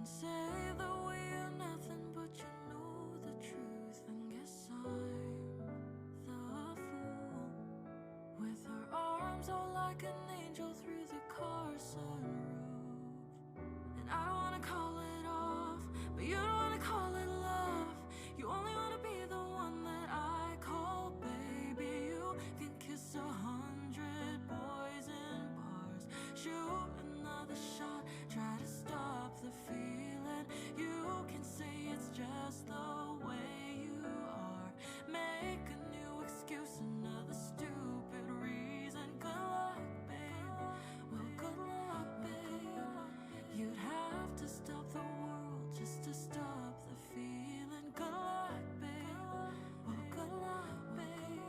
can say that we are nothing, but you know the truth. And guess I'm the fool, with her arms all like an angel through the car sunroof. And I don't wanna call it off, but you don't wanna call it love. You only wanna be the one that I call baby. You can kiss 100 boys in bars, shoot another shot, try to stop the feeling. You can say it's just the way you are, make a new excuse, another stupid reason. Good luck, babe. Well, good luck, babe. You'd have to stop the world just to stop the feeling. Good luck, babe. Well, good luck, babe.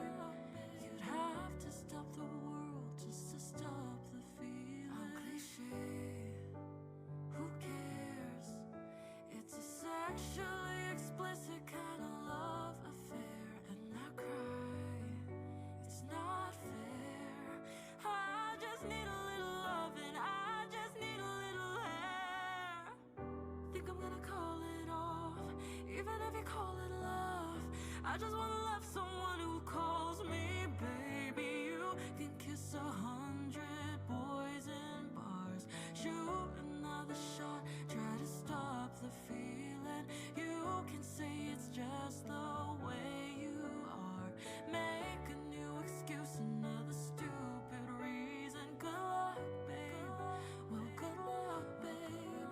You'd have to stop the world just to stop the feeling. I'm cliche, who cares? It's a sexually explicit kind of love affair. And I cry, it's not fair. I just need a little love and I just need a little hair. Think I'm gonna call it off, even if you call it love. I just wanna love someone who calls me baby. You can kiss 100 boys in bars, shoot another shot, try to stop the feeling. You can say it's just the way you are, make a new excuse, another stupid reason. Good luck, babe. Well, good luck, babe.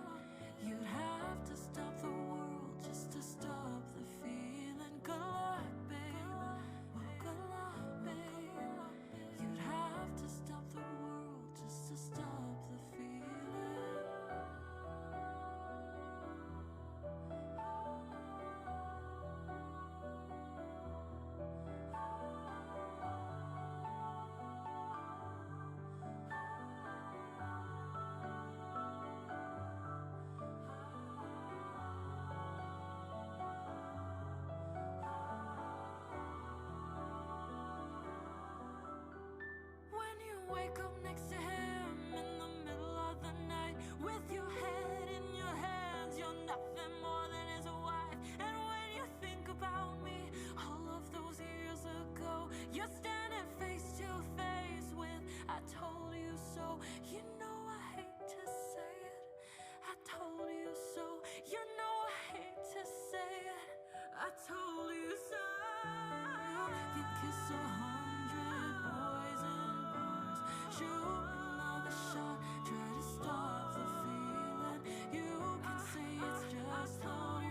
You'd have to stop the world just to stop the feeling. Good luck, babe. Well, good luck, babe. You'd have to stop the world just to stop the feeling. When you wake up next to him in the middle of the night, with your head in your hands, you're nothing more than his wife. And when you think about me, all of those years ago, you're standing face to face with I told you so. You know I hate to say it, I told you so. You know I hate to say it, I told you so. You can kiss 100 boys in bars, shoot another shot, try to stop the feeling. You can say it's just the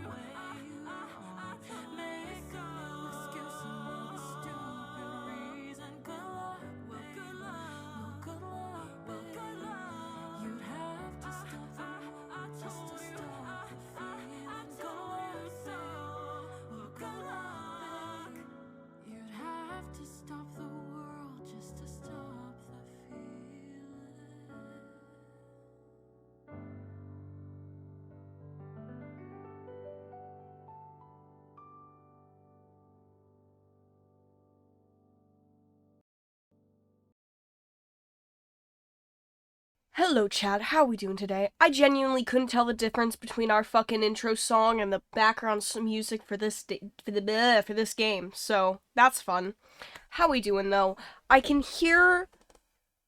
way you are, make a new excuse, another stupid reason. Good luck, well, good luck, well, good luck, well, good luck. You'd have to stop the world just to stop the feeling. Good luck, babe. Well, good luck. You'd have to stop the world just to stop the feeling. Hello, Chad. How are we doing today? I genuinely couldn't tell the difference between our fucking intro song and the background music for this for this game, so that's fun. How we doing though? I can hear,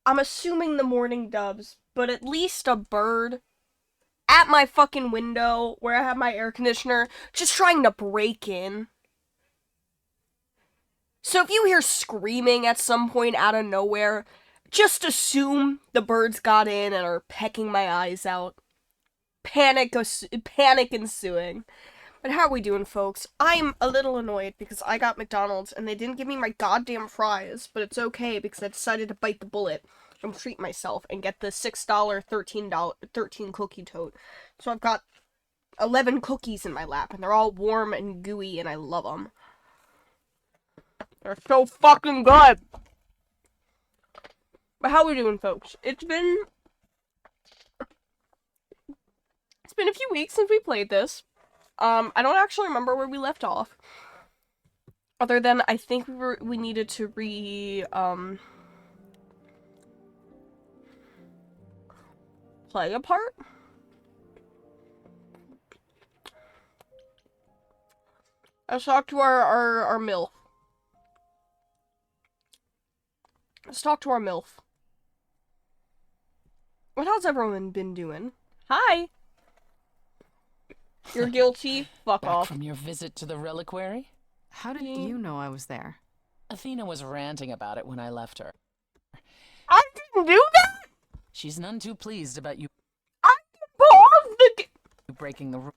I'm assuming the morning doves, but at least a bird at my fucking window where I have my air conditioner, just trying to break in. So if you hear screaming at some point out of nowhere, just assume the birds got in and are pecking my eyes out. Panic ensuing. But how are we doing, folks? I'm a little annoyed because I got McDonald's and they didn't give me my goddamn fries, but it's okay because I decided to bite the bullet and treat myself and get the $6 13 cookie tote. So I've got 11 cookies in my lap and they're all warm and gooey and I love them. They're so fucking good. But how we doing, folks? It's been a few weeks since we played this. I don't actually remember where we left off. Other than I think we needed to play a part. Let's talk to our MILF. Let's talk to our MILF. What else everyone been doing? Hi! You're guilty? Fuck Back off. from your visit to the reliquary? How did you know I was there? Athena was ranting about it when I left her. I didn't do that! She's none too pleased about you I paused the breaking the rule.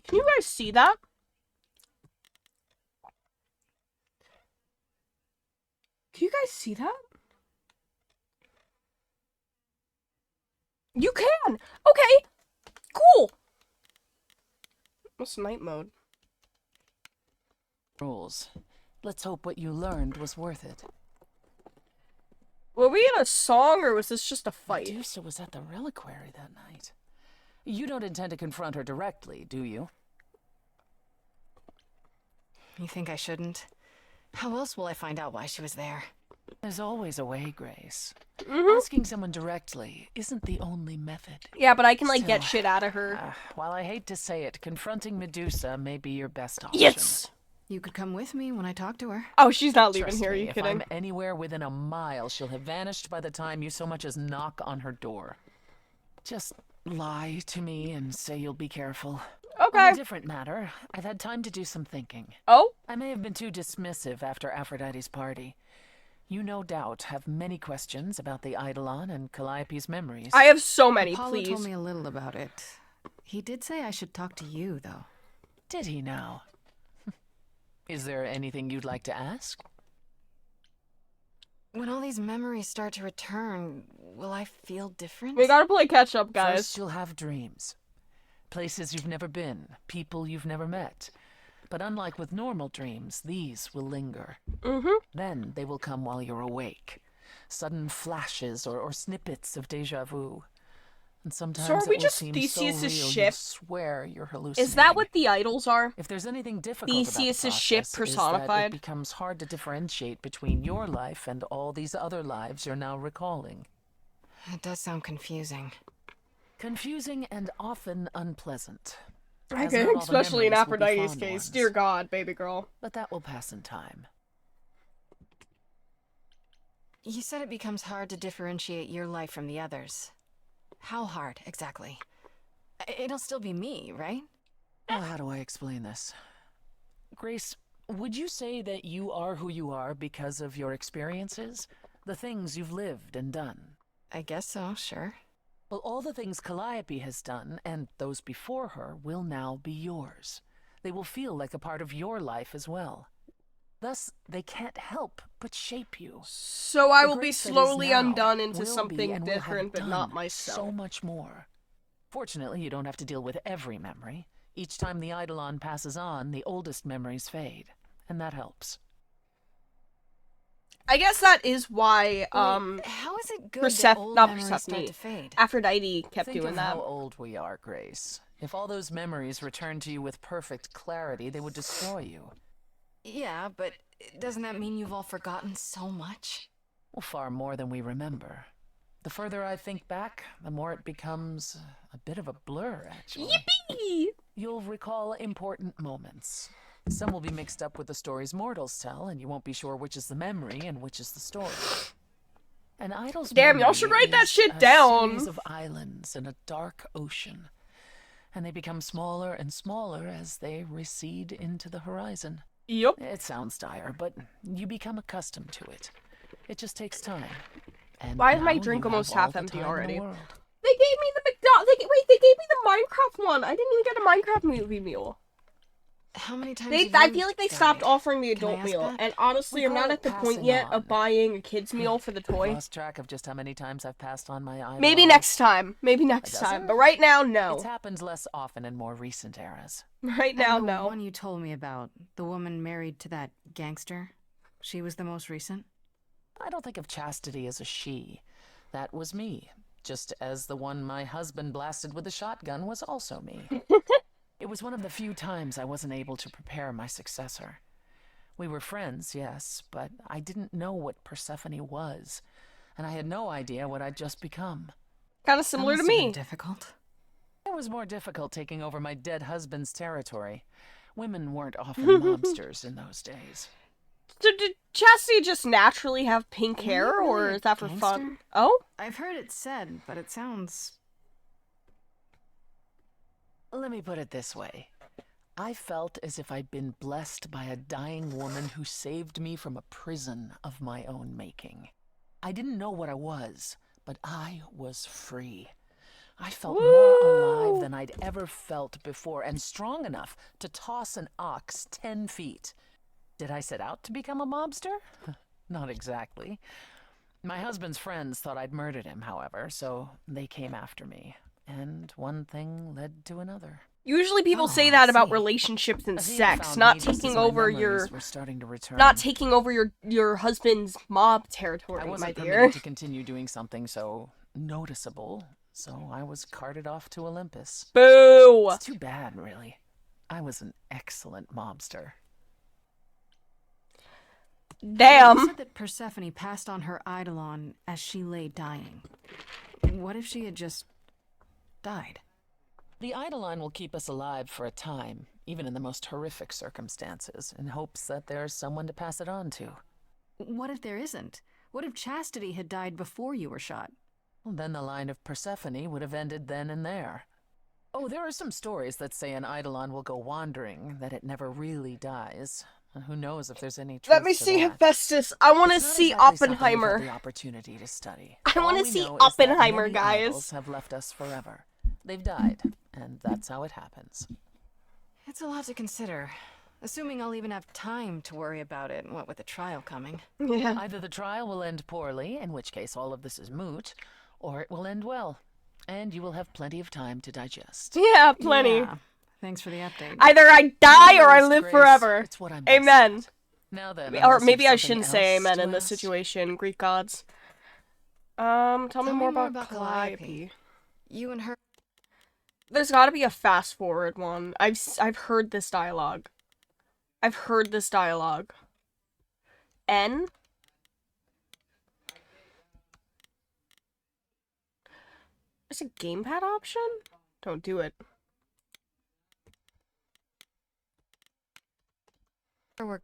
Can you guys see that? Can you guys see that? You can! Okay! Cool! What's night mode? Rules. Let's hope what you learned was worth it. Were we in a song or was this just a fight? Medusa was at the reliquary that night. You don't intend to confront her directly, do you? You think I shouldn't? How else will I find out why she was there? There's always a way, Grace. Mm-hmm. Asking someone directly isn't the only method. Yeah, but I can, like, get Still, shit out of her. While I hate to say it, confronting Medusa may be your best option. Yes! You could come with me when I talk to her. Oh, she's not leaving Trust here, are me, you if kidding? I'm anywhere within a mile, she'll have vanished by the time you so much as knock on her door. Just lie to me and say you'll be careful. On Okay. a different matter, I've had time to do some thinking. Oh? I may have been too dismissive after Aphrodite's party. You no doubt have many questions about the Eidolon and Calliope's memories. I have so many, Apollo please. told me a little about it. He did say I should talk to you, though. Did he now? Is there anything you'd like to ask? When all these memories start to return, will I feel different? We gotta play catch up, guys. First, you'll have dreams. Places you've never been, people you've never met. But unlike with normal dreams, these will linger. Mm-hmm. Then they will come while you're awake. Sudden flashes or snippets of deja vu. And sometimes So are we it will just seem Theseus's so real, ship? you'll swear you're hallucinating. Is that what the idols are? If there's anything difficult Theseus's about the ship process, personified? is that it becomes hard to differentiate between your life and all these other lives you're now recalling. It does sound confusing. Confusing and often unpleasant. As Okay, not all the especially in memories will be Aphrodite's fond case. ones. Dear God, baby girl. But that will pass in time. You said it becomes hard to differentiate your life from the others. How hard, exactly? It'll still be me, right? Well, how do I explain this? Grace, would you say that you are who you are because of your experiences? The things you've lived and done? I guess so, sure. Well, all the things Calliope has done, and those before her, will now be yours. They will feel like a part of your life as well. Thus, they can't help but shape you. So I The will be Grace that is slowly now undone into will be something and will have different, but not done myself. So much more. Fortunately, you don't have to deal with every memory. Each time the Eidolon passes on, the oldest memories fade, and that helps. I guess that is why, Wait, how is it good that old not memories Persephone, start to fade? Aphrodite kept Think doing of that. how old we are, Grace. If all those memories returned to you with perfect clarity, they would destroy you. Yeah, but doesn't that mean you've all forgotten so much? Well, far more than we remember. The further I think back, the more it becomes a bit of a blur, actually. Yippee! You'll recall important moments. Some will be mixed up with the stories mortals tell, and you won't be sure which is the memory and which is the story. An idol's Damn, y'all memory should write that is shit a down. series of islands in a dark ocean, and they become smaller and smaller as they recede into the horizon. Yup. It sounds dire, but you become accustomed to it. It just takes time. And Why is my now drink you have almost all half the empty time in the already? world. They gave me the they gave me the Minecraft one. I didn't even get a Minecraft movie meal. How many times I have you feel like they stopped died? offering the Can I adult ask meal, that? and honestly, We I'm not call at it the point passing yet on. of buying a kid's meal for the I've toy. lost track of just how many times I've passed on my idol. Maybe next time. Maybe next Does time. it? But right now, no. It's happened less often in more recent eras. Right now, And the no. one you told me about, the woman married to that gangster, she was the most recent? I don't think of chastity as a she. That was me. Just as the one my husband blasted with a shotgun was also me. It was one of the few times I wasn't able to prepare my successor. We were friends, yes, but I didn't know what Persephone was, and I had no idea what I'd just become. Kind of That similar to must have been me. difficult. It was more difficult taking over my dead husband's territory. Women weren't often mobsters in those days. So did Chastity just naturally have pink hair, you or really a is that for fun? gangster? Oh? I've heard it said, but it sounds... Let me put it this way. I felt as if I'd been blessed by a dying woman who saved me from a prison of my own making. I didn't know what I was, but I was free. I felt more alive than I'd ever felt before, and strong enough to toss an ox 10 feet. Did I set out to become a mobster? Not exactly. My husband's friends thought I'd murdered him, however, so they came after me. And one thing led to another. Usually people Oh, say I that about see. relationships and I think I sex, found not me just taking as my over your memories were starting to return. not taking over your husband's mob territory, I my wasn't dear. permitted to continue doing something so noticeable, so I was carted off to Olympus. Boo! It's too bad, really. I was an excellent mobster. You Damn. said that Persephone passed on her Eidolon as she lay dying. What if she had just died? The Eidolon will keep us alive for a time, even in the most horrific circumstances, in hopes that there's someone to pass it on to. What if there isn't? What if Chastity had died before you were shot? Well, then the line of Persephone would have ended then and there. Oh, there are some stories that say an Eidolon will go wandering, that it never really dies. And who knows if there's any truth Let me to see that. Hephaestus. I want to It's not see exactly something we've had Oppenheimer. the opportunity to study. I wanna All we see know is that Oppenheimer, many guys. idols have left us forever. They've died, and that's how it happens. It's a lot to consider. Assuming I'll even have time to worry about it, what with the trial coming. Yeah. Either the trial will end poorly, in which case all of this is moot, or it will end well, and you will have plenty of time to digest. Yeah, plenty. Yeah. Thanks for the update. Either I die or I Yes, live Grace, forever. It's what I'm best Amen. at. Now then, Or unless maybe you've I something shouldn't say else amen to in this ask. situation, Greek gods. Tell me more about Calliope. You and her. There's got to be a fast forward one. I've heard this dialogue. I've heard this dialogue. N. There's a gamepad option? Don't do it. Were...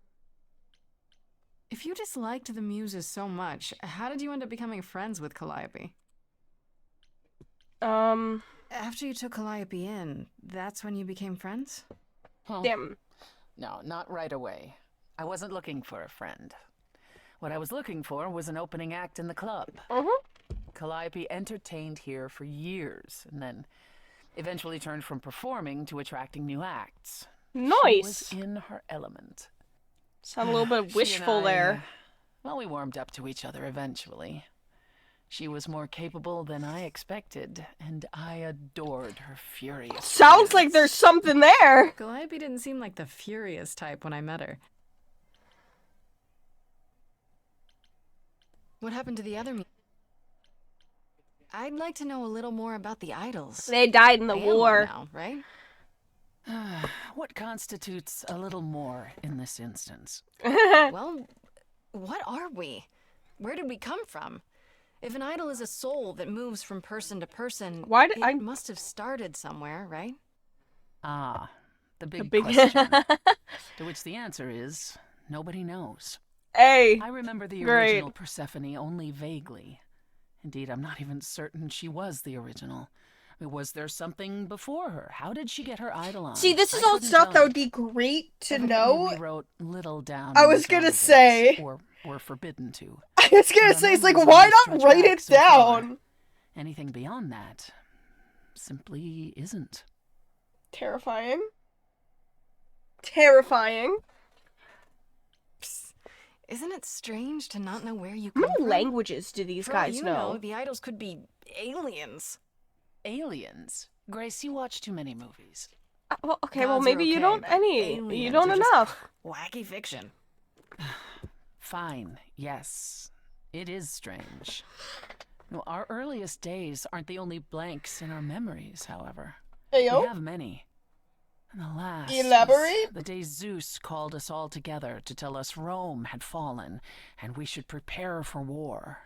If you disliked the Muses so much, how did you end up becoming friends with Calliope? After you took Calliope in, that's when you became friends? Well, Damn. no, not right away. I wasn't looking for a friend. What I was looking for was an opening act in the club. Calliope entertained here for years, and then eventually turned from performing to attracting new acts. She Nice. was in her element. Sound a little bit She and wishful I, there. Well, we warmed up to each other eventually. She was more capable than I expected, and I adored her furious. Sounds like dance. there's something there. Calliope didn't seem like the furious type when I met her. What happened to the other I'd like to know a little more about the idols. They died in the I am one war. now, right? What constitutes a little more in this instance? Well, what are we? Where did we come from? If an idol is a soul that moves from person to person, Why did it I- must have started somewhere, right? Ah, the big, Big. question. To which the answer is nobody knows. Hey. I remember the Great. original Persephone only vaguely. Indeed, I'm not even certain she was the original. I mean, was there something before her? How did she get her Eidolon? See, this I is all couldn't stuff tell that you. would be great to Evidently, know. We wrote little down. I in was these gonna early say. days, or were forbidden to. I was gonna Our say, it's like, memories why only not stretch write back it so far. down? Anything beyond that simply isn't. Terrifying. Terrifying. Psst. Isn't it strange to not know where you How come many from? languages do these For all guys you know? The idols could be aliens. Aliens? Grace, you watch too many movies. Well, okay, well Gods are maybe you okay, don't but any. You aliens don't are just enough. Wacky fiction. Fine, yes. It is strange. No, our earliest days aren't the only blanks in our memories, however. We Ayo. have many. And the last Elaborate? was the day Zeus called us all together to tell us Rome had fallen and we should prepare for war.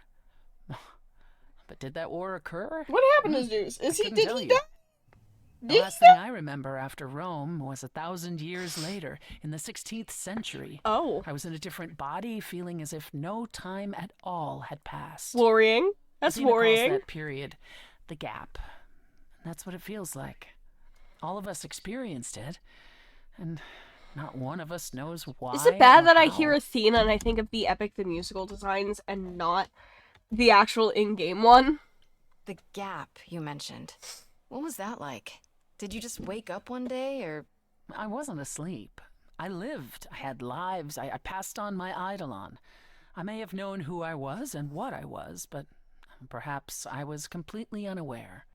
But did that war occur? What happened to Zeus? I couldn't Did tell he you. die? The last thing I remember after Rome was 1,000 years later, in the 16th century. Oh. I was in a different body, feeling as if no time at all had passed. Worrying. That's Athena calls worrying. that period the gap. And that's what it feels like. All of us experienced it, and not one of us knows why. Is it bad or that I how. hear Athena and I think of the Epic the Musical designs and not the actual in-game one? The gap you mentioned. What was that like? Did you just wake up one day, or... I wasn't asleep. I lived. I had lives. I passed on my eidolon. I may have known who I was and what I was, but perhaps I was completely unaware.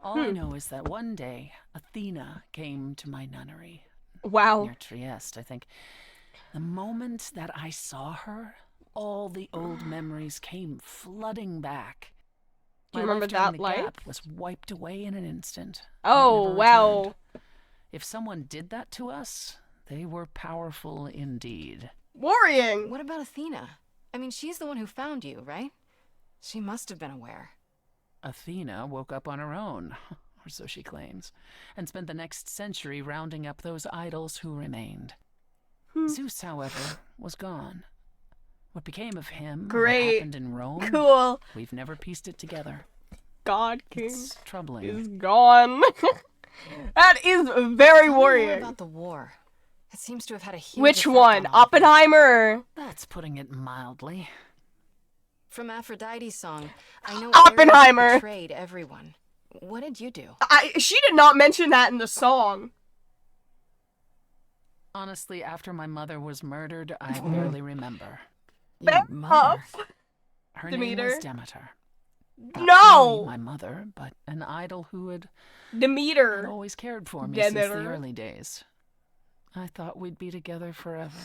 All I know is that one day, Athena came to my nunnery. Wow. Near Trieste, I think. The moment that I saw her, all the old memories came flooding back. Do you My remember life during that the light? gap was wiped away in an instant. It Oh, never wow. returned. If someone did that to us, they were powerful indeed. Worrying. What about Athena? I mean, she's the one who found you, right? She must have been aware. Athena woke up on her own, or so she claims, and spent the next century rounding up those idols who remained. Zeus, however, was gone. What became of him, Great. what happened in Rome, Cool. we've never pieced it together. God King It's troubling. is gone. That is very Tell me more worrying. about the war. It seems to have had a huge Which effect one? on all of you. Oppenheimer? That's putting it mildly. From Aphrodite's song, I know Oppenheimer. Ares betrayed everyone. What did you do? She did not mention that in the song. Honestly, after my mother was murdered, I barely remember. Your mother. Her name was Demeter? Demeter. Not No! really my mother, but an idol who had Demeter. always cared for me since Demeter. the early days. I thought we'd be together forever.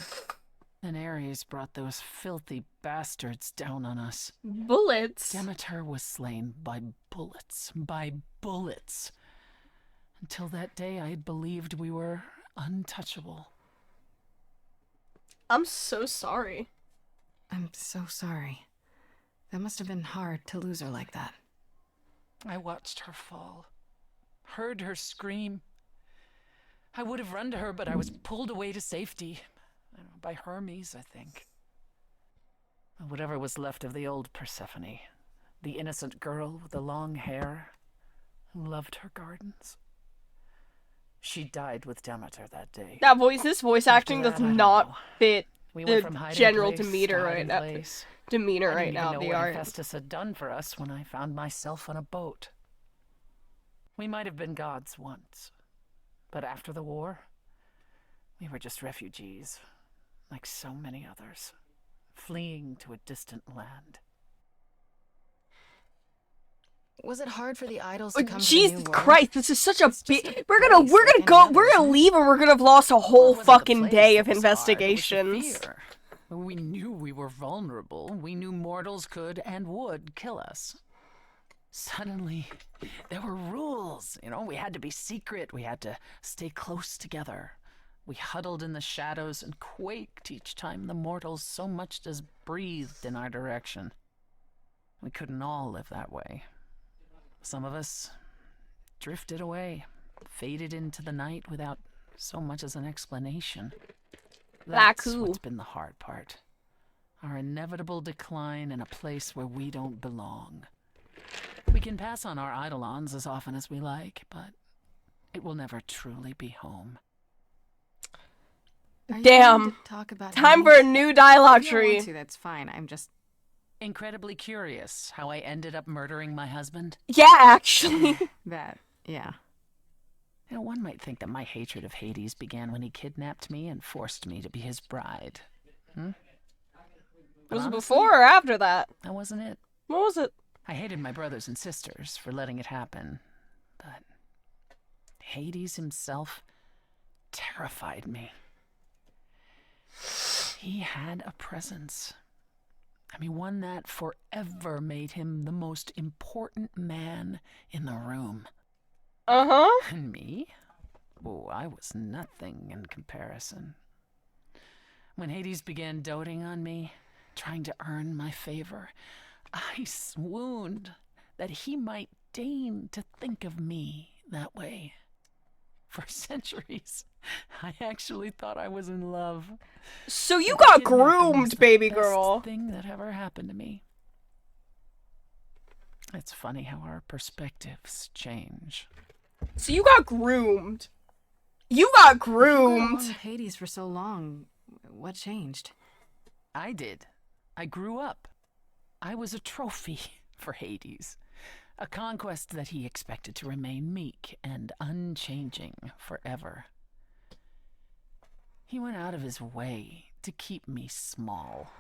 Then Ares brought those filthy bastards down on us. Bullets. Demeter was slain by bullets. By bullets. Until that day, I had believed we were untouchable. I'm so sorry. I'm so sorry. That must have been hard to lose her like that. I watched her fall, heard her scream. I would have run to her, but I was pulled away to safety. By Hermes, I think. Whatever was left of the old Persephone, the innocent girl with the long hair who loved her gardens. She died with Demeter that day. This voice After acting that, does I don't not know. fit We the went from hiding general place demeanor to right hiding now. place. Demeanor I right didn't now, even know the what art. Hephaestus had done for us when I found myself on a boat. We might have been gods once, but after the war, we were just refugees, like so many others, fleeing to a distant land. Was it hard for the idols to come to the Jesus new world? Christ, this is such a It's just big. a We're gonna place like any go. other, We're gonna isn't it? leave, and we're gonna have lost a Well, whole it wasn't the fucking place day that of was hard, it was the investigations. fear. We knew we were vulnerable. We knew mortals could and would kill us. Suddenly, there were rules. We had to be secret. We had to stay close together. We huddled in the shadows and quaked each time the mortals so much as breathed in our direction. We couldn't all live that way. Some of us drifted away, faded into the night without so much as an explanation. Like That's who? what's been the hard part. Our inevitable decline in a place where we don't belong. We can pass on our eidolons as often as we like, but it will never truly be home. Are you Damn. going to talk about Time for Hades? a new dialogue If you don't want tree. to, that's fine. I'm just... Incredibly curious how I ended up murdering my husband. Yeah, actually. That, yeah. One might think that my hatred of Hades began when he kidnapped me and forced me to be his bride. But Was it honestly, before or after that? that wasn't it. What was it? I hated my brothers and sisters for letting it happen, but Hades himself terrified me. He had a presence. One that forever made him the most important man in the room. Uh-huh. And me? Oh, I was nothing in comparison. When Hades began doting on me, trying to earn my favor, I swooned that he might deign to think of me, that way. For centuries, I actually thought I was in love. So you But got kidnapping was groomed, the baby best girl. thing that ever happened to me. It's funny how our perspectives change. So you got groomed. You got If you got along groomed. with Hades for so long, what changed? I did. I grew up. I was a trophy for Hades. A conquest that he expected to remain meek and unchanging forever. He went out of his way to keep me small.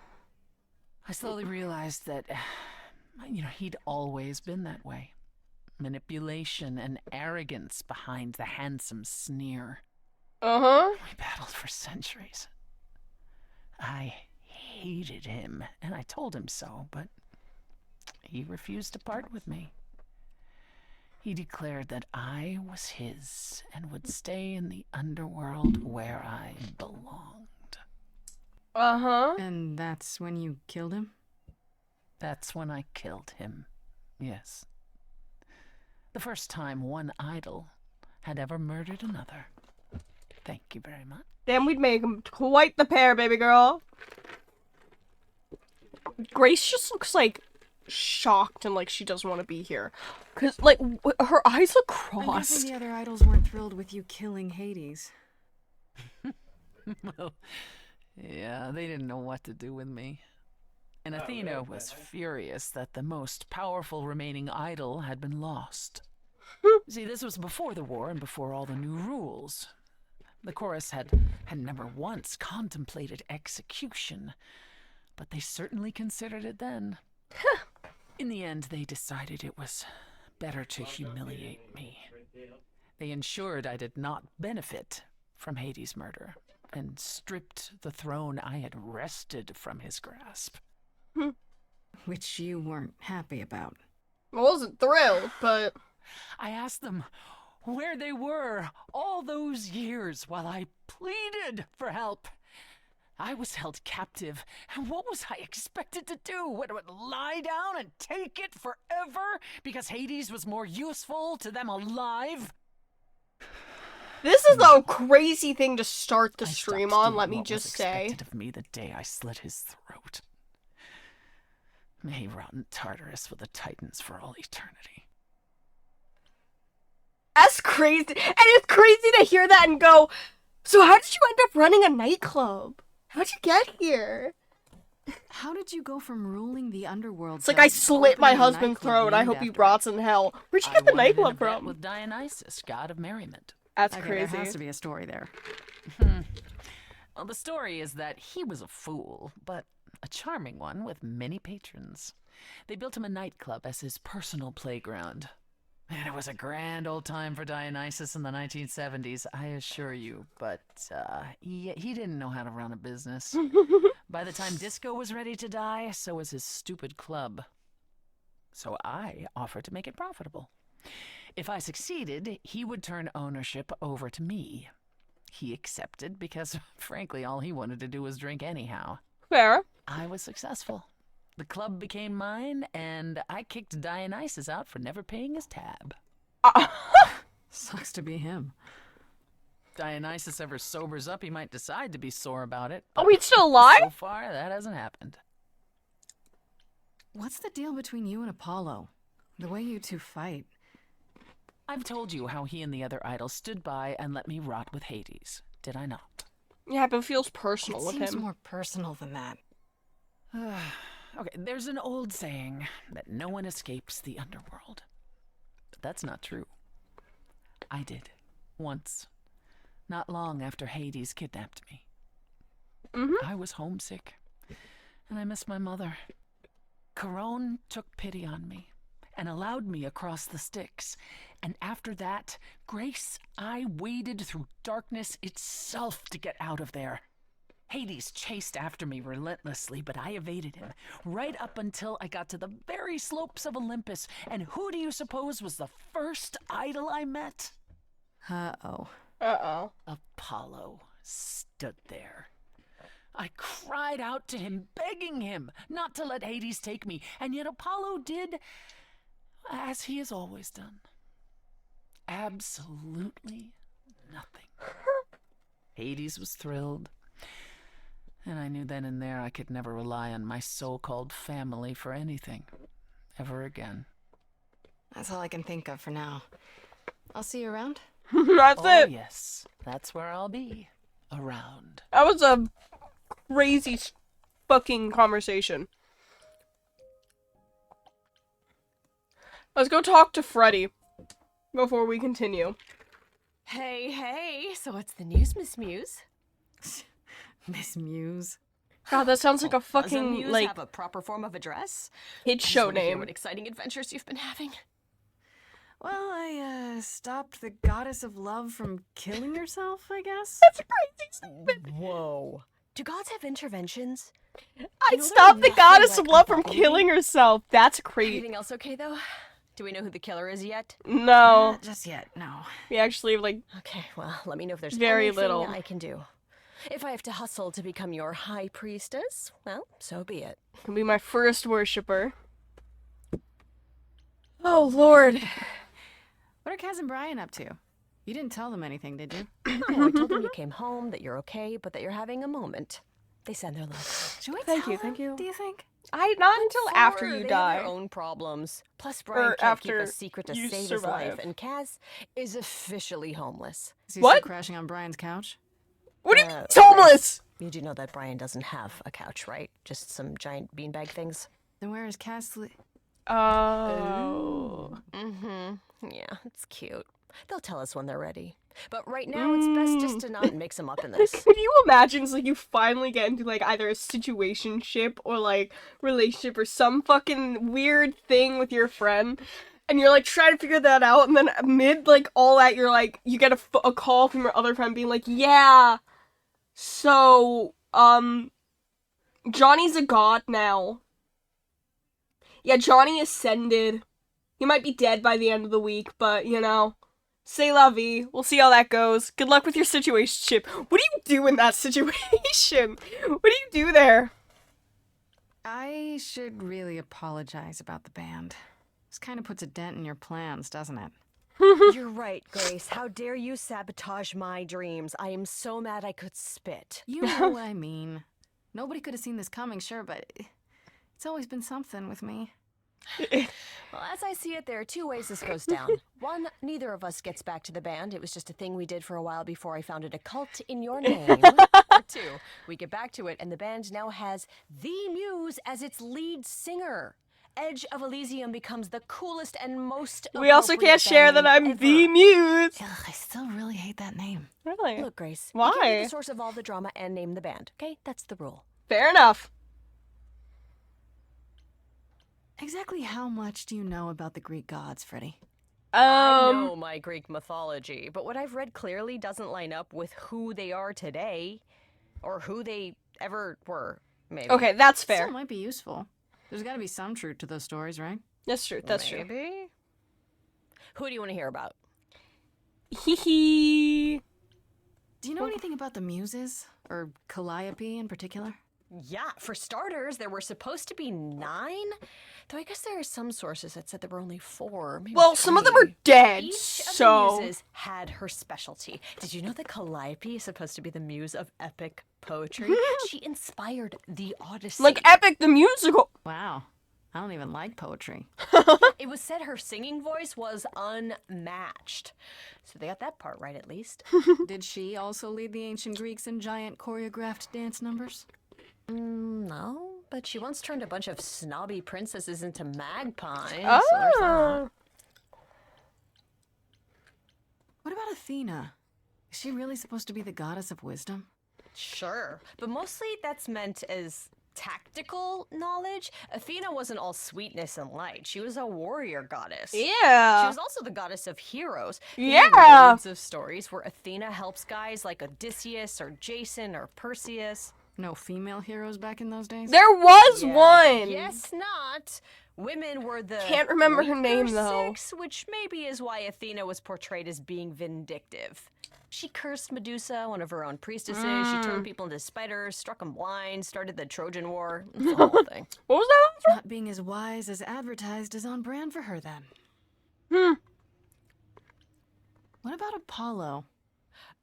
I slowly realized that, he'd always been that way. Manipulation and arrogance behind the handsome sneer. Uh-huh. We battled for centuries. I hated him, and I told him so, but he refused to part with me. He declared that I was his and would stay in the underworld where I belonged. Uh-huh. And that's when you killed him? That's when I killed him. Yes. The first time one idol had ever murdered another. Thank you very much. Then we'd make them quite the pair, baby girl. Grace just looks like shocked and like she doesn't want to be here. Cause like her eyes look I'm crossed. guessing the other idols weren't thrilled with you killing Hades. Well, yeah, they didn't know what to do with me. And Athena was furious that the most powerful remaining idol had been lost. See, this was before the war and before all the new rules. The chorus had never once contemplated execution, but they certainly considered it then. In the end, they decided it was better to humiliate me. They ensured I did not benefit from Hades' murder, and stripped the throne I had wrested from his grasp. Which you weren't happy about. I wasn't thrilled, but I asked them where they were all those years while I pleaded for help. I was held captive, and what was I expected to do? What, lie down and take it forever because Hades was more useful to them alive? this is a crazy thing to start the I stream stopped on, doing let me what was just say. expected of me the day I slit his throat. May he rot in Tartarus with the Titans for all eternity. That's crazy. And it's crazy to hear that and go, so how did you end up running a nightclub? How'd you get here? How did you go from ruling the underworld It's like to I slit my opening a husband's nightclub throat. I named hope he after rots in hell. Where'd you I get the won it in a nightclub bet from? with Dionysus, god of merriment. That's Okay, crazy. there has to be a story there. Well, the story is that he was a fool, but a charming one with many patrons. They built him a nightclub as his personal playground. And it was a grand old time for Dionysus in the 1970s, I assure you. But he didn't know how to run a business. By the time disco was ready to die, so was his stupid club. So I offered to make it profitable. If I succeeded, he would turn ownership over to me. He accepted because, frankly, all he wanted to do was drink anyhow. Fair. I was successful. The club became mine, and I kicked Dionysus out for never paying his tab. Sucks to be him. Dionysus ever sobers up, he might decide to be sore about it. Are we still alive? So far, that hasn't happened. What's the deal between you and Apollo? The way you two fight. I've told you how he and the other idols stood by and let me rot with Hades, did I not? Yeah, but it feels personal It with seems him. more personal than that. Okay, there's an old saying that no one escapes the underworld. But that's not true. I did. Once. Not long after Hades kidnapped me. I was homesick, and I missed my mother. Charon took pity on me and allowed me across the Styx. And after that, Grace, I waded through darkness itself to get out of there. Hades chased after me relentlessly, but I evaded him, right up until I got to the very slopes of Olympus. And who do you suppose was the first idol I met? Uh-oh. Uh-oh. Apollo stood there. I cried out to him, begging him not to let Hades take me, and yet Apollo did as he has always done. absolutely nothing. Hades was thrilled, and I knew then and there I could never rely on my so-called family for anything, ever again. That's all I can think of for now. I'll see you around. That's Oh, it. yes, that's where I'll be. Around. That was a crazy fucking conversation. Let's go talk to Freddy before we continue. Hey, so what's the news, Miss Muse? Miss Muse. God, that sounds like a Does a fucking, muse like, have a proper form of address? kid Just show wanna hear name. What exciting adventures you've been having? Well, I stopped the goddess of love from killing herself, I guess. That's a crazy statement. Whoa. Do gods have interventions? I know, stopped there's the goddess nothing of like love from unfolding. killing herself. That's crazy. Everything else okay, though? Do we know who the killer is yet? No. Not just yet, no. We actually, like, Okay, well, let me know if there's Very anything little. I can do. If I have to hustle to become your high priestess, well, so be it. can be my first worshiper. Oh, Lord. What are Kaz and Brian up to? You didn't tell them anything, did you? Oh, I told them you came home, that you're okay, but that you're having a moment. They send their love. Should we Thank tell you, them, thank you. do you think? Not until after Forward, you they die. have their own problems. Plus, Brian Or can't keep after a secret to you save his survive. life, and Kaz is officially homeless. Is he What? still crashing on Brian's couch? What do you mean Uh, he's homeless? You do know that Brian doesn't have a couch, right? Just some giant beanbag things. Then where is Kaz sleep? Oh. Mm-hmm. Yeah, it's cute. They'll tell us when they're ready. But right now, it's best just to not mix them up in this. Could you imagine, it's like, you finally get into, like, either a situationship or, like, relationship or some fucking weird thing with your friend, and you're, like, trying to figure that out, and then amid, like, all that, you're, like, you get a call from your other friend being like, yeah, so, Johnny's a god now. Yeah, Johnny ascended. He might be dead by the end of the week, but, you know, c'est la vie. We'll see how that goes. Good luck with your situationship. What do you do in that situation? What do you do there? I should really apologize about the band. This kind of puts a dent in your plans, doesn't it? You're right, Grace. How dare you sabotage my dreams? I am so mad I could spit. You know what I mean. Nobody could have seen this coming, sure, but it's always been something with me. Well, as I see it, there are two ways this goes down. One, neither of us gets back to the band. It was just a thing we did for a while before I founded a cult in your name. Or two, we get back to it, and the band now has the Muse as its lead singer. Edge of Elysium becomes the coolest and most We also appropriate can't share band that I'm name the ever. muse. Ugh, I still really hate that name. Really? Look, Grace. Why? You can be the source of all the drama and name the band. Okay, that's the rule. Fair enough. Exactly how much do you know about the Greek gods, Freddy? I know my Greek mythology, but what I've read clearly doesn't line up with who they are today, or who they ever were. Maybe. Okay, that's Still fair. might be useful. There's got to be some truth to those stories, right? That's true. That's true. Maybe. Who do you want to hear about? Hee hee. Do you know anything about the Muses? Or Calliope in particular? Yeah, for starters, there were supposed to be 9. Though I guess there are some sources that said there were only 4. Maybe Well, some of them are 3. dead, Each so. of the muses had her specialty. Did you know that Calliope is supposed to be the muse of epic poetry? She inspired the Odyssey. Like Epic the Musical. Wow. I don't even like poetry. It was said her singing voice was unmatched. So they got that part right, at least. Did she also lead the ancient Greeks in giant choreographed dance numbers? No, but she once turned a bunch of snobby princesses into magpies. So there's that. Oh. What about Athena? Is she really supposed to be the goddess of wisdom? Sure, but mostly that's meant as tactical knowledge. Athena wasn't all sweetness and light. She was a warrior goddess. She Yeah. was also the goddess of heroes. Yeah. There are loads of stories where Athena helps guys like Odysseus or Jason or Perseus. No female heroes back in those days? There was Yeah, one. Yes, not. Women were the Can't remember her weaker name, though. sex, which maybe is why Athena was portrayed as being vindictive. She cursed Medusa, one of her own priestesses. She turned people into spiders, struck them blind, started the Trojan War. It's the whole thing. What was that? Not being as wise as advertised is on brand for her then. What about Apollo?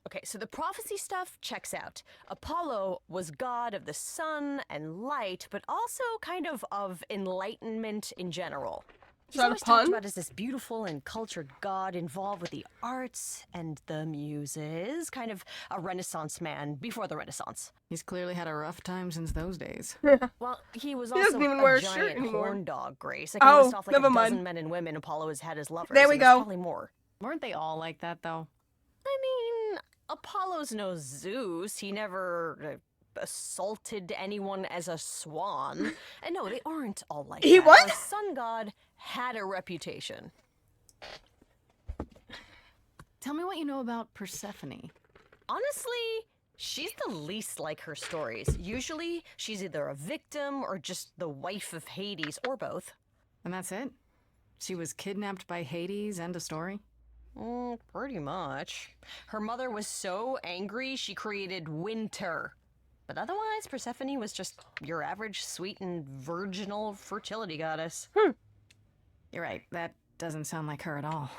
Okay, so the prophecy stuff checks out. Apollo was god of the sun and light, but also kind of enlightenment in general. He's that a always talked pun? about as this beautiful and cultured god involved with the arts and the muses, kind of a Renaissance man before the Renaissance. He's clearly had a rough time since those days. Well, he was He also doesn't even a wear a shirt giant anymore. horn dog, Grace. I can Oh, list off like never a mind. dozen men and women Apollo has had as lovers. There we and there's go. Probably more. Weren't they all like that, though? I mean, Apollo's no Zeus. He never assaulted anyone as a swan. And no, they aren't all like He that. what? Our sun god had a reputation. Tell me what you know about Persephone. Honestly, she's the least like her stories. Usually, she's either a victim or just the wife of Hades, or both. And that's it? She was kidnapped by Hades, end of story? Pretty much. Her mother was so angry, she created winter. But otherwise, Persephone was just your average sweet and virginal fertility goddess. You're right, that doesn't sound like her at all.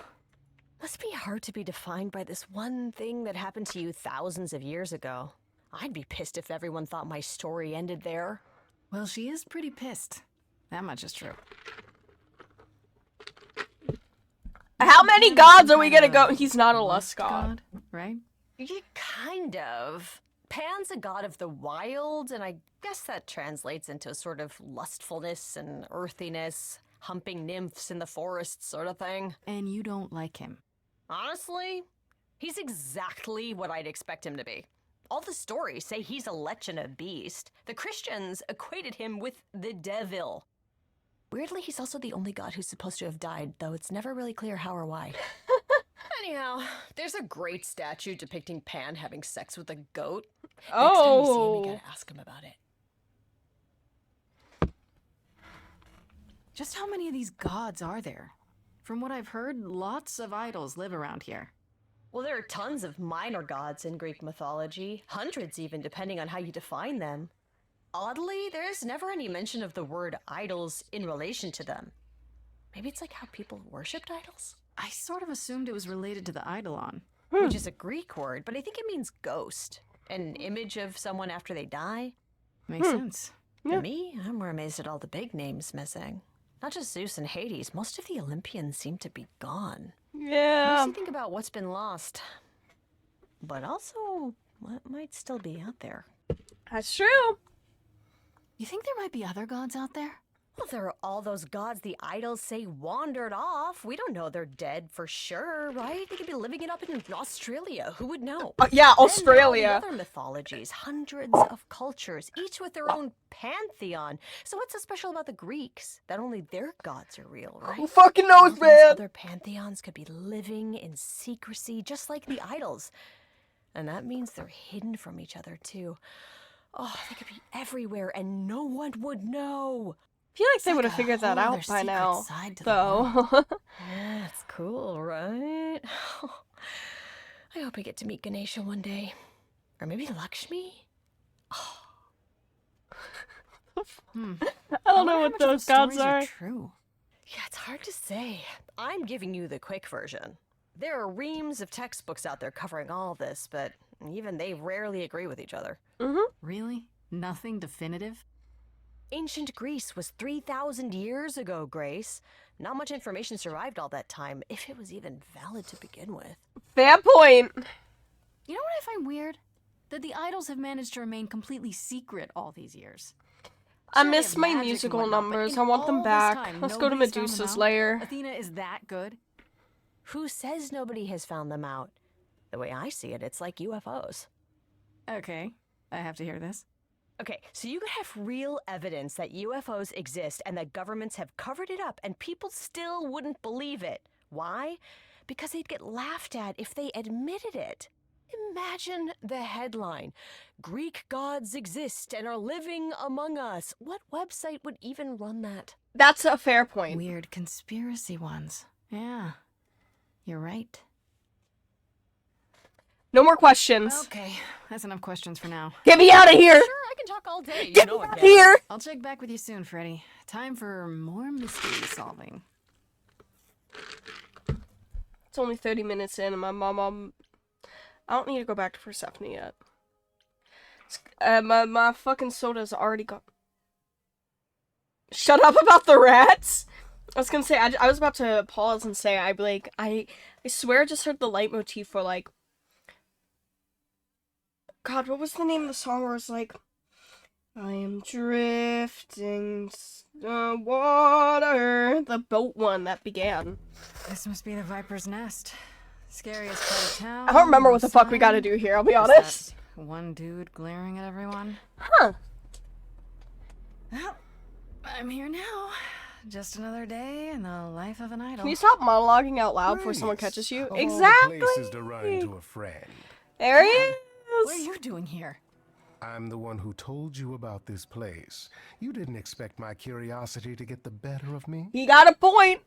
Must be hard to be defined by this one thing that happened to you thousands of years ago. I'd be pissed if everyone thought my story ended there. Well, she is pretty pissed. That much is true. How many gods are we gonna go? He's not a lust god. Right? Yeah, kind of. Pan's a god of the wild, and I guess that translates into a sort of lustfulness and earthiness, humping nymphs in the forest sort of thing. And you don't like him. Honestly, he's exactly what I'd expect him to be. All the stories say he's a lech and a beast. The Christians equated him with the devil. Weirdly, he's also the only god who's supposed to have died, though it's never really clear how or why. Anyhow, there's a great statue depicting Pan having sex with a goat. Next time we see him, we Oh. gotta ask him about it. Just how many of these gods are there? From what I've heard, lots of idols live around here. Well, there are tons of minor gods in Greek mythology, hundreds even, depending on how you define them. Oddly, there's never any mention of the word idols in relation to them. Maybe it's like how people worshipped idols? I sort of assumed it was related to the eidolon. Which is a Greek word, but I think it means ghost. An image of someone after they die. Makes sense. Yeah. Me, I'm more amazed at all the big names missing. Not just Zeus and Hades, most of the Olympians seem to be gone. Yeah. Makes you think about what's been lost. But also, what might still be out there. That's true. You think there might be other gods out there? Well, there are all those gods the idols say wandered off. We don't know they're dead for sure, right? They could be living it up in Australia. Who would know? Yeah, Then there are all Australia. the other mythologies, hundreds of cultures, each with their own pantheon. So what's so special about the Greeks? That only their gods are real, right? Who fucking knows, All these man? other pantheons could be living in secrecy, just like the idols. And that means they're hidden from each other, too. Oh, they could be everywhere and no one would know. I feel like they like would have a figured that whole out other by secret now, side to the though. That's cool, right? I hope I get to meet Ganesha one day. Or maybe Lakshmi? I don't know what those gods are. True. Yeah, it's hard to say. I'm giving you the quick version. There are reams of textbooks out there covering all this, but even they rarely agree with each other. Really? Nothing definitive? Ancient Greece was 3,000 years ago, Grace. Not much information survived all that time, if it was even valid to begin with. Fair point. You know what I find weird? That the idols have managed to remain completely secret all these years. I Sure, they miss have my magic and musical whatnot, but numbers. in I want all them this back. time, Let's go to nobody's found them Medusa's out? lair. Athena is that good? Who says nobody has found them out? The way I see it, it's like UFOs. Okay, I have to hear this. Okay, so you could have real evidence that UFOs exist and that governments have covered it up and people still wouldn't believe it. Why? Because they'd get laughed at if they admitted it. Imagine the headline: Greek gods exist and are living among us. What website would even run that? That's a fair point. Weird conspiracy ones. Yeah, you're right. No more questions. Okay, that's enough questions for now. Get me out of here. Sure, I can talk all day. Get me it, out of Gavin. here. I'll check back with you soon, Freddy. Time for more mystery solving. It's only 30 minutes in, and my mom. I don't need to go back to Persephone yet. My fucking soda's already gone. Shut up about the rats! I was gonna say, I was about to pause and say, I swear I just heard the leitmotif for, like... God, what was the name of the song where it was like... I am drifting water. The boat one that began. This must be the Viper's Nest. Scariest part of town. I don't remember no what the fuck we sign. gotta do here, I'll be Just honest. that one dude glaring at everyone. Huh. Well, I'm here now. Just another day in the life of an idol. Can you stop monologuing out loud before someone catches you? Of all Exactly! the places to run into a friend. There he What are is! you doing here? I'm the one who told you about this place. You didn't expect my curiosity to get the better of me. He got a point!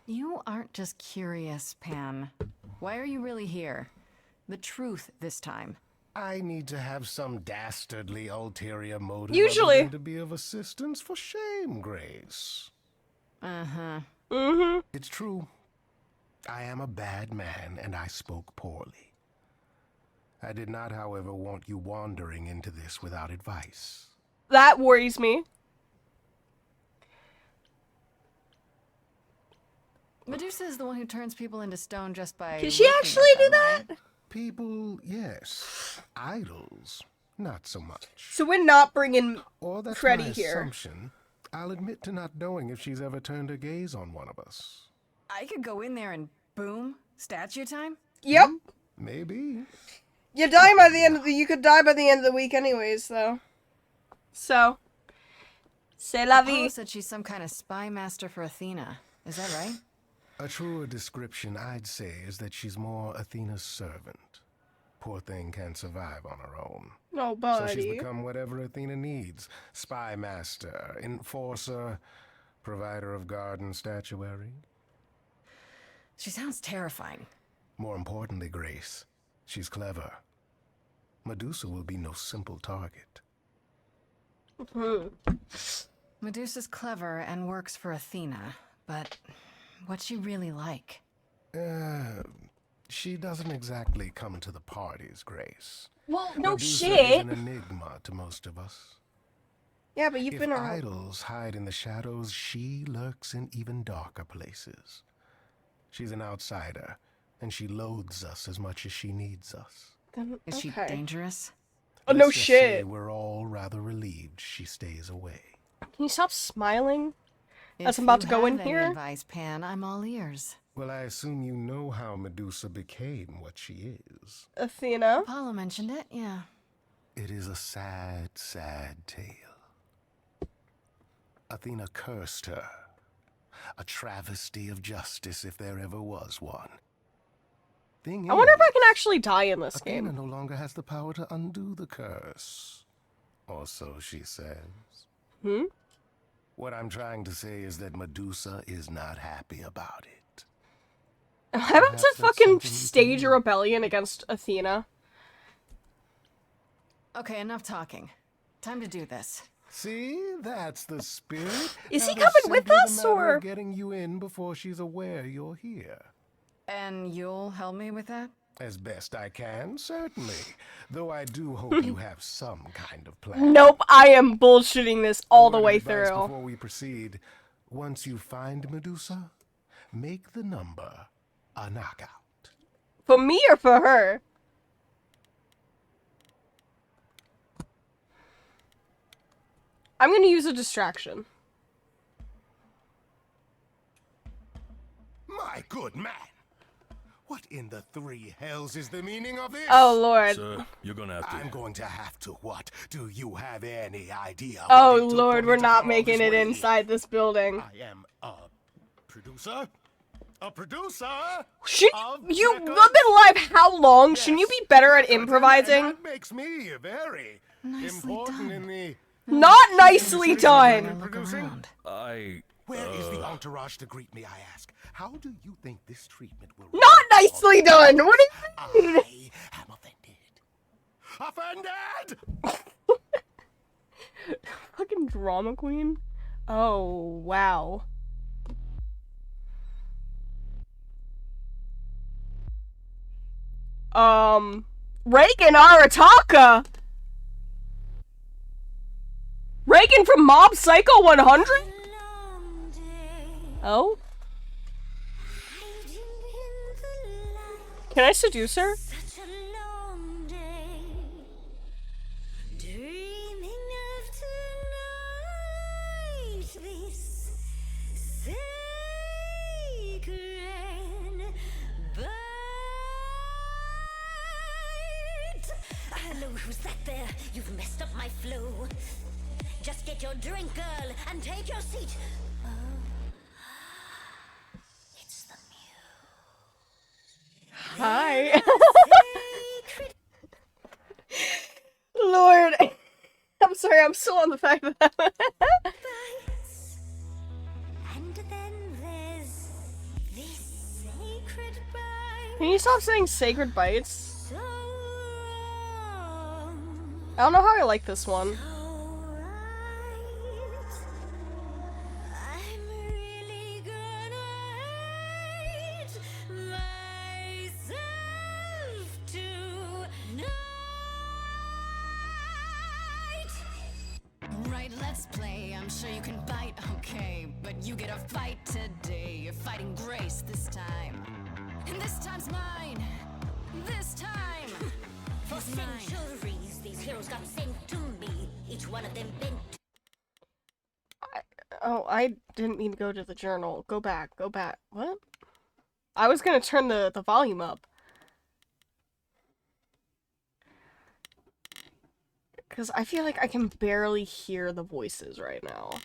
You aren't just curious, Pan. Why are you really here? The truth this time. I need to have some dastardly ulterior motive Usually. other than to be of assistance. For shame, Grace. Uh-huh. Mm-hmm. It's true. I am a bad man, and I spoke poorly. I did not, however, want you wandering into this without advice. That worries me. Medusa is the one who turns people into stone just by. Can she looking actually at do them, that? right? People, yes. Idols, not so much. So we're not bringing... Or that's Freddy my here. assumption. I'll admit to not knowing if she's ever turned her gaze on one of us. I could go in there and boom, statue time. Yep. Maybe. You die by the end of the... You could die by the end of the week anyways, though. So... C'est la vie. Apollo said she's some kind of spy master for Athena. Is that right? A truer description, I'd say, is that she's more Athena's servant. Poor thing can't survive on her own. No, So she's buddy. become whatever Athena needs. Spy master, enforcer, provider of garden statuary. She sounds terrifying. More importantly, Grace, she's clever. Medusa will be no simple target. Medusa's clever and works for Athena, but what's she really like? She doesn't exactly come to the parties, Grace. Well, no Medusa shit. is an enigma to most of us. Yeah, but you've If been around. idols hide in the shadows, she lurks in even darker places. She's an outsider, and she loathes us as much as she needs us. Then, Is she okay. dangerous? Oh, no Let's just say shit. we're all rather relieved she stays away. Can you stop smiling? As If I'm about you to go in have any here? advice, Pan, I'm all ears. Well, I assume you know how Medusa became what she is. Athena. Apollo mentioned it, yeah. It is a sad, sad tale. Athena cursed her. A travesty of justice if there ever was one. Thing I wonder if I is, can actually die in this Athena game. no longer has the power to undo the curse. Or so she says. Hmm? What I'm trying to say is that Medusa is not happy about it. Am I about Perhaps to that's fucking something you stage a can- rebellion against Athena? Okay, enough talking. Time to do this. See, that's the spirit. Is he Now it's coming with simply the us, matter or- of getting you in before she's aware you're here? And you'll help me with that? As best I can, certainly. Though I do hope you have some kind of plan. Nope, I am bullshitting this all the Word of way advice through. Before we proceed, once you find Medusa, make the number a knockout. For me or for her? I'm gonna use a distraction. My good man! What in the three hells is the meaning of this? Oh lord. Sir, you're gonna have to. I'm going to have to what? Do you have any idea? Oh what it took lord, for me we're to not come all making this it way? inside this building. I am a producer? A producer? Should Of you record? have been live how long? Shouldn't you Yes. be better at Record, and improvising? That makes me very Nicely important done. in the... Not nicely Look done. Look Producing? around. I. Where is the entourage to greet me, I ask? How do you think this treatment will... Not nicely done. What do you mean? I am offended. Offended? Fucking drama queen. Oh, wow. Reagan Arataka! Reagan from Mob Psycho 100? Oh? Can I seduce her? Such a long day, dreaming of tonight, this sacred bite. Hello, who's that there? You've messed up my flow. Just get your drink, girl, and take your seat. Oh, it's the Hi. sacred Lord. I'm sorry, I'm still on the fact that bites. And then there's this sacred bite. Can you stop saying sacred bites? So wrong, I don't know how I like this one. so right. I'm really gonna hate myself tonight. Right, let's play. I'm sure you can bite, okay. But you get a fight today. You're fighting Grace this time. And this time's mine. This time. For is mine. centuries, these heroes got sent to me. Each one of them bent Oh, I didn't mean to go to the journal. Go back, go back. What? I was gonna turn the volume up. Because I feel like I can barely hear the voices right now.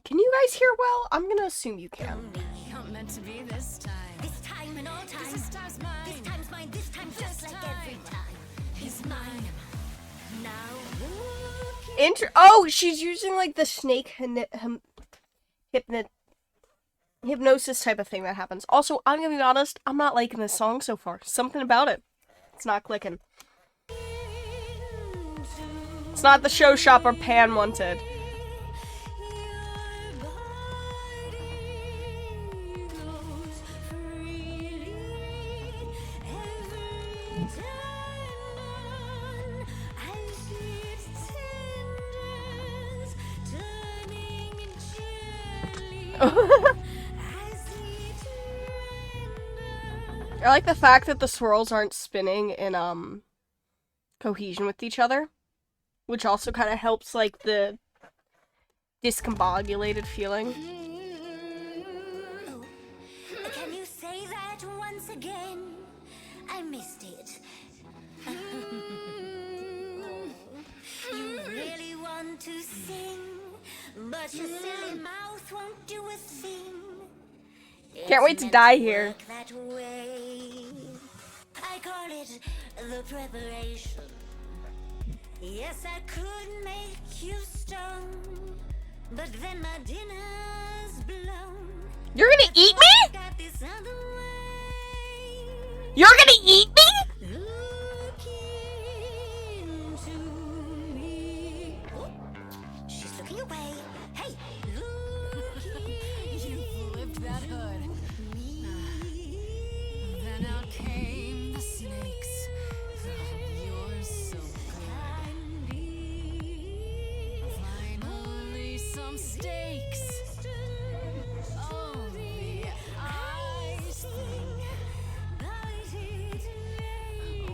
Can you guys hear well? I'm gonna assume you can. to me. Not meant to be this time. This time and all time. This time's mine. This time's mine. This time just This like every time time. He's mine. Now look. Oh, she's using like the snake hypnosis type of thing that happens. Also, I'm gonna be honest, I'm not liking this song so far. Something about it. It's not clicking. It's not the show shopper Pan wanted. I like the fact that the swirls aren't spinning in cohesion with each other, which also kind of helps like the discombobulated feeling. Can you say that once again? I missed it. You really want to sing, but your silly mouth won't do a thing. Can't wait to die here. Work that way. I call it the preparation. Yes, I could make you stone, but then my dinner's blown. You're gonna eat me? Got this other way. You're gonna eat me? Look into me. Oh, she's looking away. Hey, look You flipped that hood. me. Then out came the snakes. Oh, you're so good. Finally, some steaks. Oh, the ice thing.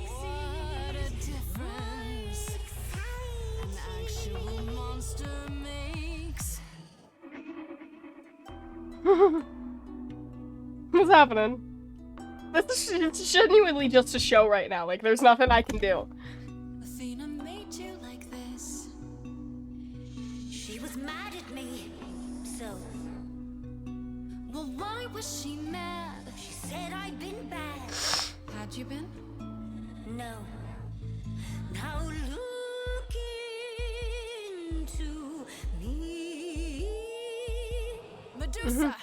What a difference an actual monster makes. What's happening? This is genuinely just a show right now. Like, there's nothing I can do. Athena made you like this. She was mad at me. So Well, why was she mad? she said I'd been bad. Had you been? No. Now look into me. Medusa,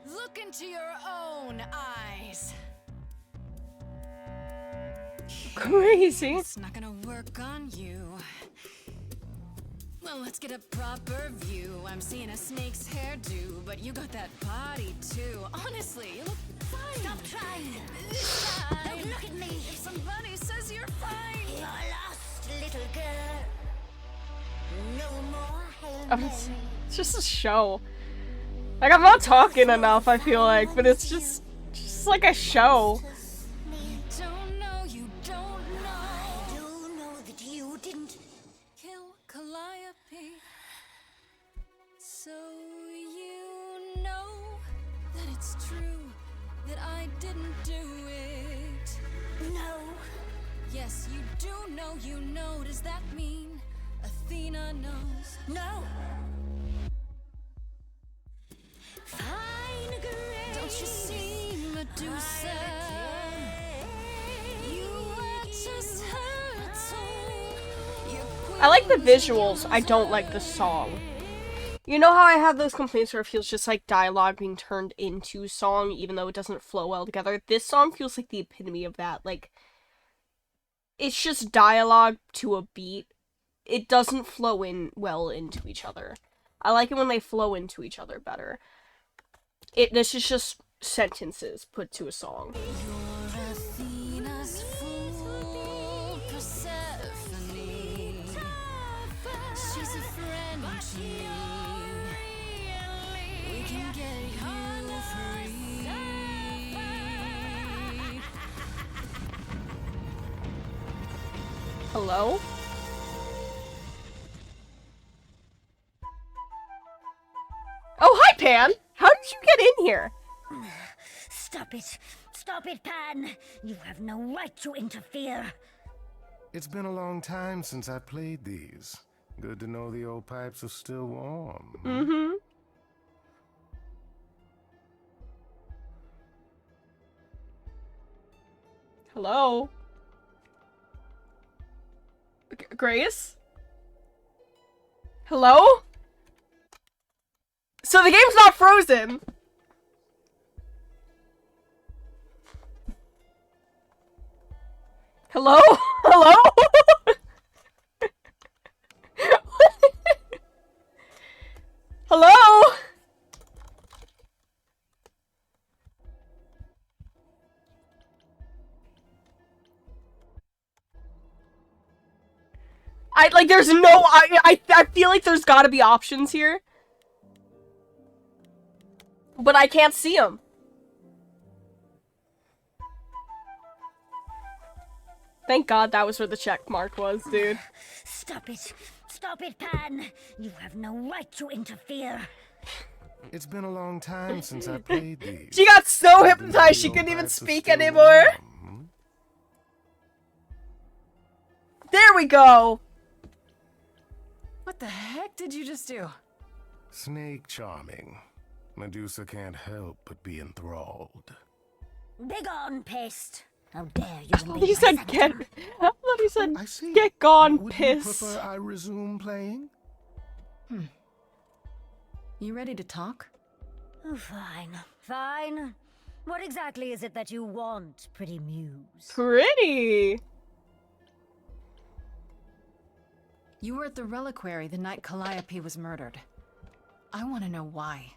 look into your own eyes. Crazy. It's not gonna work on you. Now let's get a proper view. I'm seeing a snake's hairdo, but you got that body too. Honestly, you look fine. Stop trying. This time, Look at me. if somebody says you're fine. You're lost, little girl. No more Hail Oh, Mary. it's just a show. Like, I'm not talking enough, I feel like, but it's just like a show. You don't know, you don't know. I do know that you didn't. Kill Calliope. So you know that it's true that I didn't do it. No. Yes, you do know, you know. Does that mean Athena knows? No. Fine, Grace. Don't you see, Medusa? You are just her tool. I like the visuals, I don't like the song. You know how I have those complaints where it feels just like dialogue being turned into song, even though it doesn't flow well together? This song feels like the epitome of that. Like, it's just dialogue to a beat. It doesn't flow in well into each other. I like it when they flow into each other better. This is just sentences put to a song. You're Athena's fool, Persephone. She's a friend to me. We can get you free. Hello? Oh, hi, Pan! How did you get in here? Stop it. Stop it, Pan. You have no right to interfere. It's been a long time since I played these. Good to know the old pipes are still warm. Mm-hmm. Hello? Grace? Hello? So the game's not frozen. Hello? Hello? Hello? There's no, I feel like there's gotta be options here. But I can't see them. Thank God that was where the check mark was, dude. Stop it. Stop it, Pan. You have no right to interfere. It's been a long time since I played these. She got so Good to know hypnotized she the couldn't old even pipes are speak still anymore. warm. There we go. What the heck did you just do? Snake charming. Medusa can't help but be enthralled. Begone, pest. How dare you invade He my said sanctum. get. I thought he said I see. get gone, Would piss. you prefer I resume playing? You ready to talk? Oh, fine. Fine. What exactly is it that you want, pretty muse? Pretty. You were at the reliquary the night Calliope was murdered. I want to know why.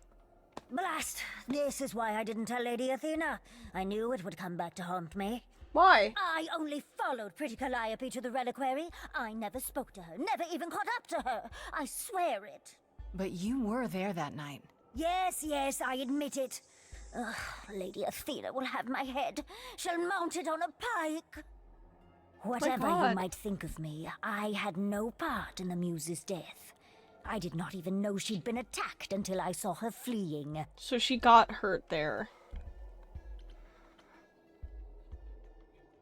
Blast! This is why I didn't tell Lady Athena. I knew it would come back to haunt me. Why? I only followed pretty Calliope to the reliquary. I never spoke to her, never even caught up to her. I swear it. But you were there that night. Yes, yes, I admit it. Ugh, Lady Athena will have my head. She'll mount it on a pike. Whatever God. you might think of me, I had no part in the Muse's death. I did not even know she'd been attacked until I saw her fleeing. So she got hurt there.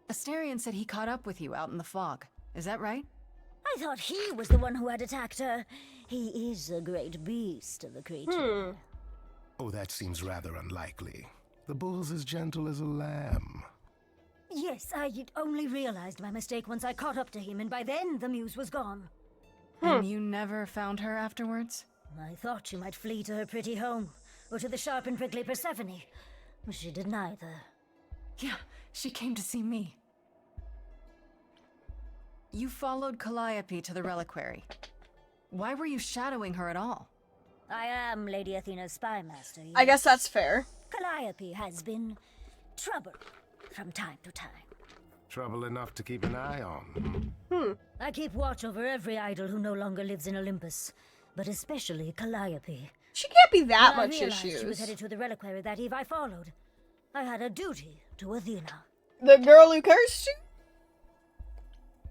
Asterion said he caught up with you out in the fog. Is that right? I thought he was the one who had attacked her. He is a great beast of a creature. Oh, that seems rather unlikely. The bull's as gentle as a lamb. Yes, I had only realized my mistake once I caught up to him, and by then the Muse was gone. And you never found her afterwards? I thought she might flee to her pretty home, or to the sharp and prickly Persephone. But she did neither. Yeah, she came to see me. You followed Calliope to the reliquary. Why were you shadowing her at all? I am Lady Athena's spy master. I guess yes. that's fair. Calliope has been trouble from time to time. Trouble enough to keep an eye on. I keep watch over every idol who no longer lives in Olympus, but especially Calliope. She can't be that When I much realized she was issues. headed to the reliquary that eve, I followed. I had a duty to Athena. The girl who cursed you?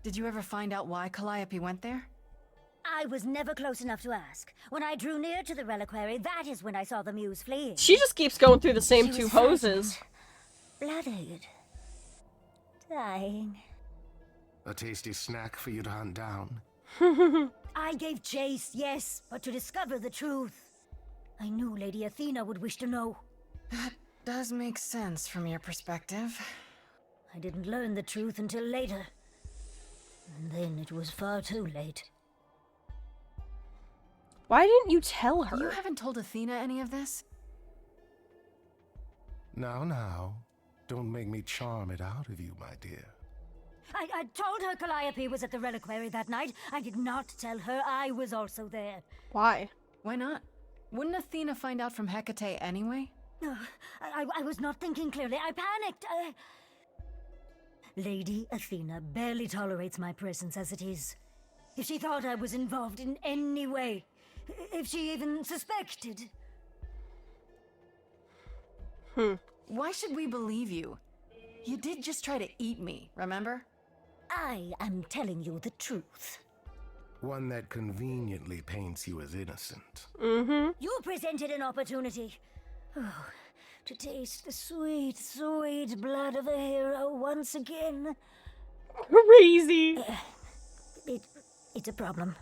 Did you ever find out why Calliope went there? I was never close enough to ask. When I drew near to the reliquary, that is when I saw the muse fleeing. She just keeps going through the same She two was poses. Bloodied. Dying. A tasty snack for you to hunt down. I gave chase, yes, but to discover the truth. I knew Lady Athena would wish to know. That does make sense from your perspective. I didn't learn the truth until later. And then it was far too late. Why didn't you tell her? You haven't told Athena any of this? Now, don't make me charm it out of you, my dear. I told her Calliope was at the reliquary that night. I did not tell her I was also there. Why? Why not? Wouldn't Athena find out from Hecate anyway? I was not thinking clearly. I panicked. Lady Athena barely tolerates my presence as it is. If she thought I was involved in any way, if she even suspected. Why should we believe you? You did just try to eat me, remember? I am telling you the truth. One that conveniently paints you as innocent. You presented an opportunity. Oh, to taste the sweet, sweet blood of a hero once again. Crazy. It's a problem.